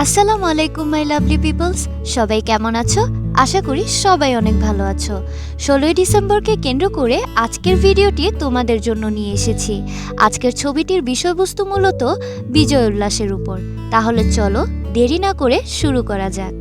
আসসালামু আলাইকুম my lovely people's, সবাই কেমন আছো? আশা করি সবাই অনেক ভালো আছো। 16ই ডিসেম্বরকে কেন্দ্র করে আজকের ভিডিওটি তোমাদের জন্য নিয়ে এসেছি। আজকের ছবিটির বিষয়বস্তু মূলত বিজয় উল্লাসের উপর। তাহলে চলো দেরি না করে শুরু করা যাক।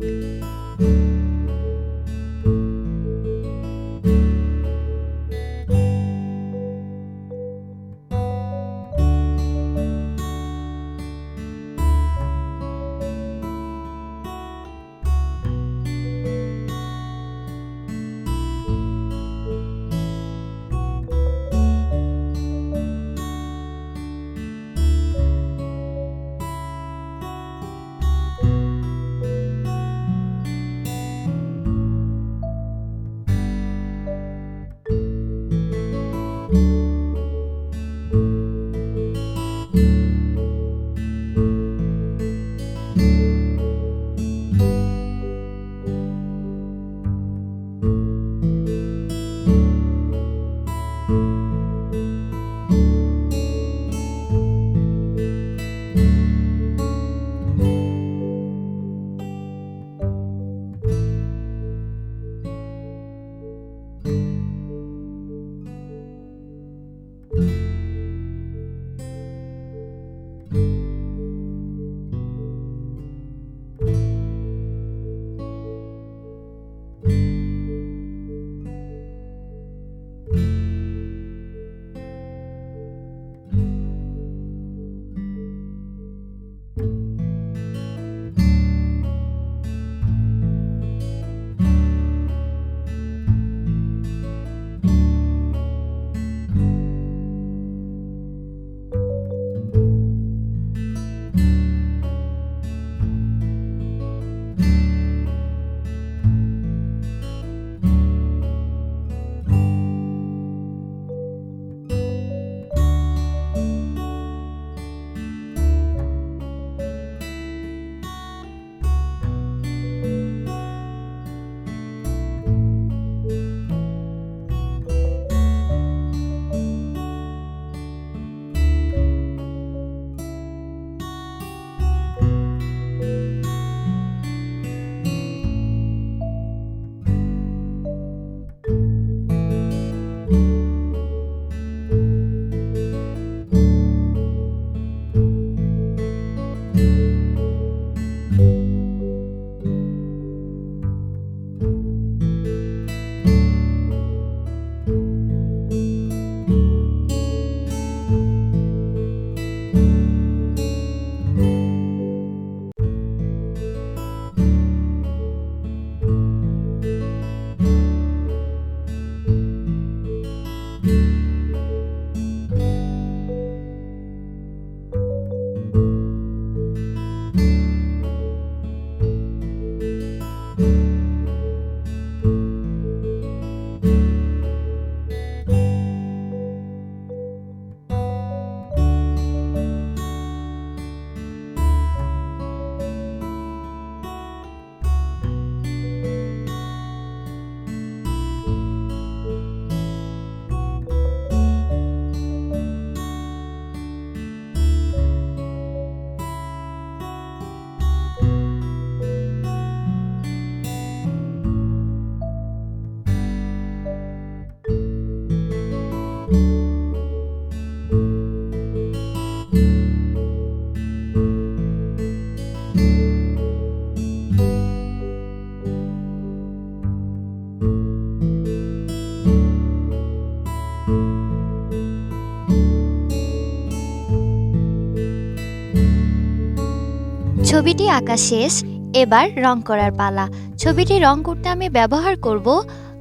ছবিটি আঁকা শেষ, এবার রং করার পালা। ছবিটি রং করতে আমি ব্যবহার করব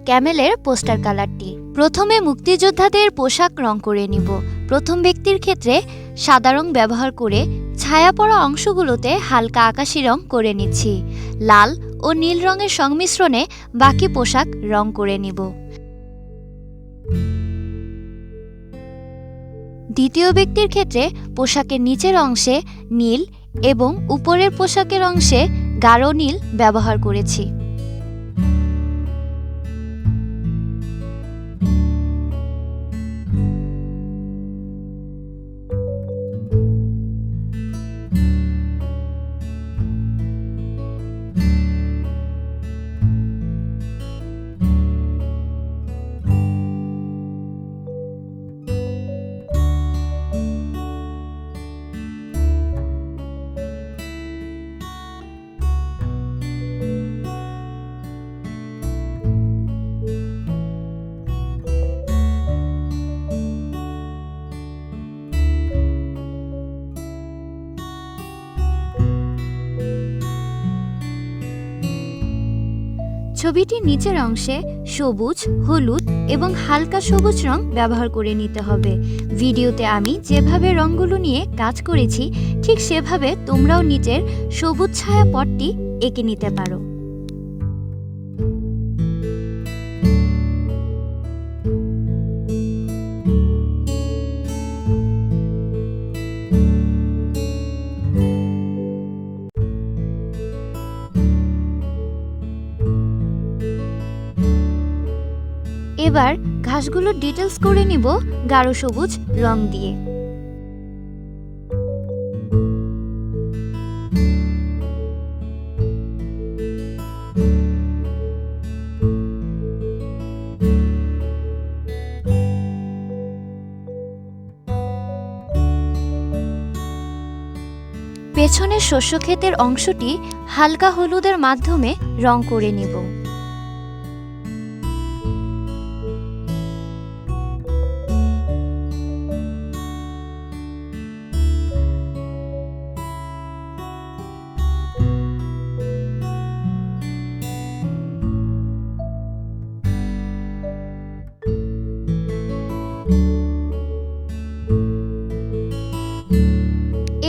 ক্যামেলের পোস্টার কালারটি। প্রথমে মুক্তিযোদ্ধাদের পোশাক রং করে নিব। প্রথম ব্যক্তির ক্ষেত্রে সাদা রং ব্যবহার করে ছায়া পড়া অংশগুলোতে হালকা আকাশি রং করে নিচ্ছি। লাল ও নীল রঙের সংমিশ্রণে বাকি পোশাক রং করে নিব। দ্বিতীয় ব্যক্তির ক্ষেত্রে পোশাকের নিচের অংশে নীল এবং উপরের পোশাকের অংশে গাঢ় নীল ব্যবহার করেছি। ছবিটির নিচের অংশে সবুজ, হলুদ এবং হালকা সবুজ রং ব্যবহার করে নিতে হবে। ভিডিওতে আমি যেভাবে রঙগুলো নিয়ে কাজ করেছি ঠিক সেভাবে তোমরাও নিচের সবুজ ছায়া পটটি এঁকে নিতে পারো। এবার ঘাসগুলোর ডিটেলস করে নিব গাঢ় সবুজ রং দিয়ে। পেছনের শস্য ক্ষেতের অংশটি হালকা হলুদের মাধ্যমে রং করে নিব।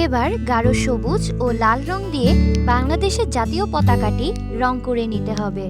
এবার গাঢ় সবুজ ও লাল রং দিয়ে বাংলাদেশের জাতীয় পতাকাটি রং করে নিতে হবে।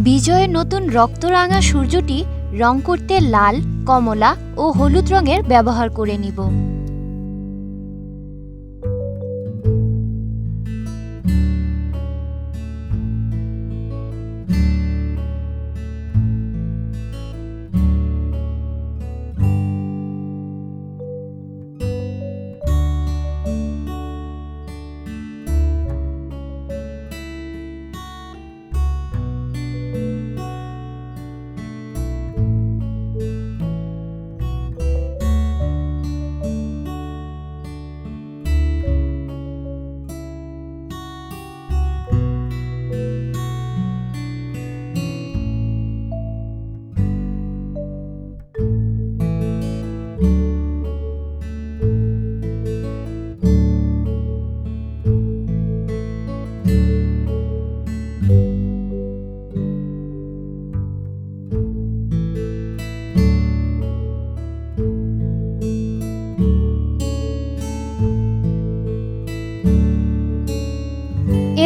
বিজয়ের নতুন রক্তরাঙা সূর্যটি রং করতে লাল, কমলা ও হলুদ রঙের ব্যবহার করে নিব।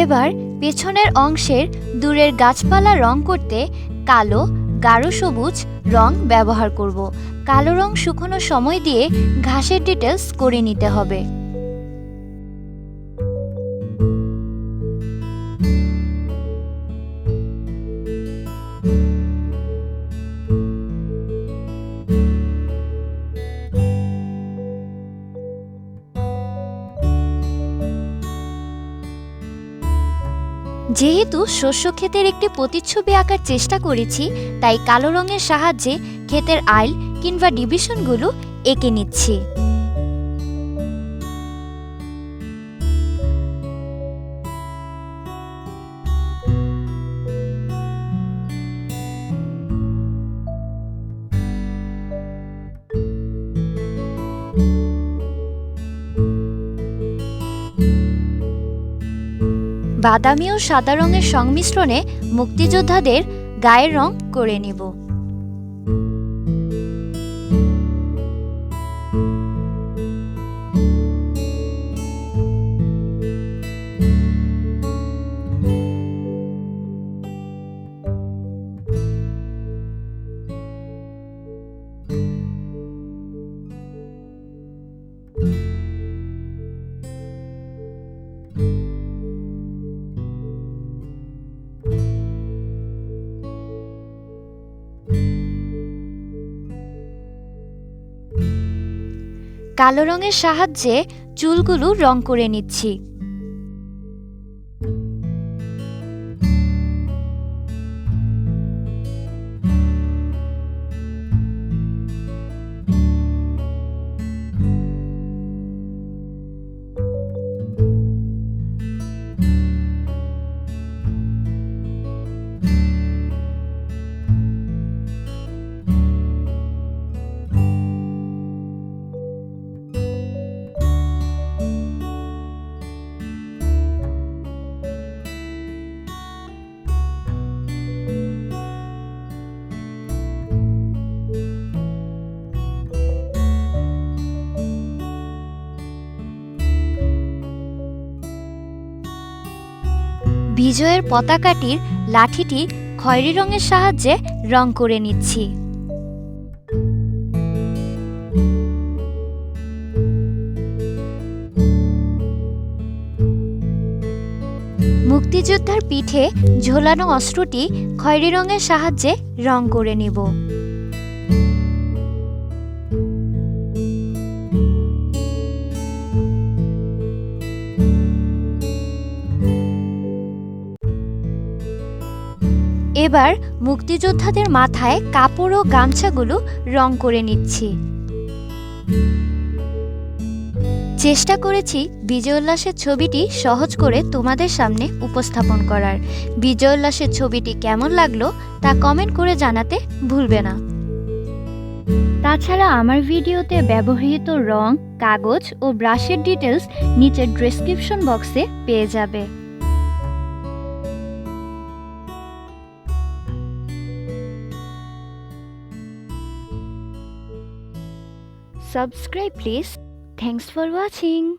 এবার পেছনের অংশের দূরের গাছপালা রং করতে কালো, গাঢ় সবুজ রং ব্যবহার করব। কালো রং শুকনো সময় দিয়ে ঘাসের ডিটেলস করে নিতে হবে। যেহেতু শস্য ক্ষেতের একটি প্রতিচ্ছবি আঁকার চেষ্টা করেছি, তাই কালো রঙের সাহায্যে ক্ষেতের আইল কিংবা ডিভিশনগুলো এঁকে নিচ্ছি। বাদামি ও সাদা রঙের সংমিশ্রণে মুক্তিযোদ্ধাদের গায়ের রং করে নিব। কালো রঙের সাহায্যে চুলগুলো রং করে নিচ্ছি। বিজয়ের পতাকাটির লাঠিটি খয়েরি রঙের সাহায্যে রং করে নিচ্ছি। মুক্তিযোদ্ধার পিঠে ঝোলানো অস্ত্রটি খয়েরি রঙের সাহায্যে রং করে নিব। এবার মুক্তিযোদ্ধাদের মাথায় কাপড় ও গামছাগুলো রং করে নিচ্ছি। চেষ্টা করেছি বিজয় উল্লাসের ছবিটি সহজ করে তোমাদের সামনে উপস্থাপন করার। বিজয় উল্লাসের ছবিটি কেমন লাগলো তা কমেন্ট করে জানাতে ভুলবে না। তাছাড়া আমার ভিডিওতে ব্যবহৃত রং, কাগজ ও ব্রাশের ডিটেলস নিচের ডেসক্রিপশন বক্সে পেয়ে যাবে। Subscribe please. Thanks for watching.